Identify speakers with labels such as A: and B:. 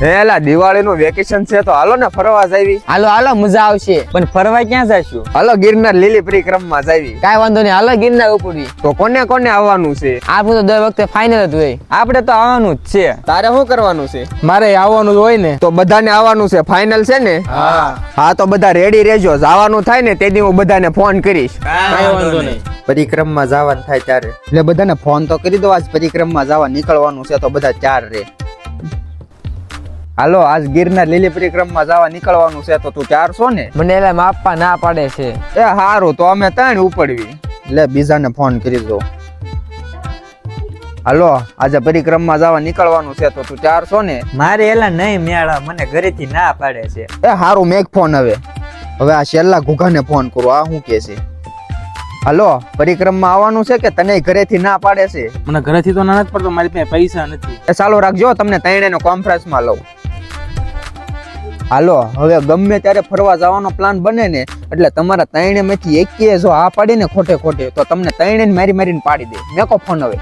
A: એલા દિવાળીનું વેકેશન છે તો હાલો ને ફરવા જાવી.
B: હાલો હાલો મજા આવશે. પણ ફરવા ક્યાં જઈશું?
A: હાલો ગિરનાર લીલી પરિક્રમામાં જાવી.
B: કાંઈ વાંધો નહીં, હાલો ગિરનાર ઉપડી.
A: તો કોને કોને આવવાનું છે?
B: આપણે તો દર વખતે ફાઇનલ જ હોય.
C: આપણે તો આવવાનું જ છે.
A: તારે શું કરવાનું છે?
C: મારે આવવાનું જ હોય ને.
A: તો બધાને આવવાનું છે, ફાઇનલ છે ને? હા તો બધા રેડી રહેજો. જવાનું થાય ને તે દી હું બધાને ફોન કરીશ.
C: કાંઈ વાંધો નહીં.
A: પરિક્રમમાં જવાનું થાય ત્યારે એટલે બધાને ફોન તો કરી દો. આજ પરિક્રમમાં જવા નીકળવાનું છે તો બધા ચાર રે. હાલો આજ ગિરનાર લીલી પરિક્રમમાં જવા નીકળવાનું છે તો તું ચાર છો ને?
B: મને એટલે માપા ના પાડે છે.
A: એ હારું તો અમે ત્રણ ઉપડવી. એટલે બીજાને ફોન કરી દો. હાલો આજે પરિક્રમમાં જવા નીકળવાનું છે તો તું ચાર છો ને?
C: મારે એલા નહીં મેળા, મને ઘરેથી ના પાડે છે.
A: એ હારું મેક ફોન હવે આ છેલ્લા ઘુઘાને ફોન કરો. આ શું કે છે? હાલો પરિક્રમમાં આવવાનું છે કે તને ઘરેથી ના પાડે છે?
C: મને ઘરેથી તો ના જ પડતો, મારી પાસે પૈસા નથી.
A: એ ચાલુ રાખજો, તમને ત્રણેયને કોન્ફરન્સમાં લઉં. હાલો હવે ગમે ત્યારે ફરવા જવાનો પ્લાન બને ને એટલે તમારા ત્રણેયમાંથી એકે જો આ પાડીને ખોટે તો તમને ત્રણેયને મારીને પાડી દે. મેકો ફોન હવે.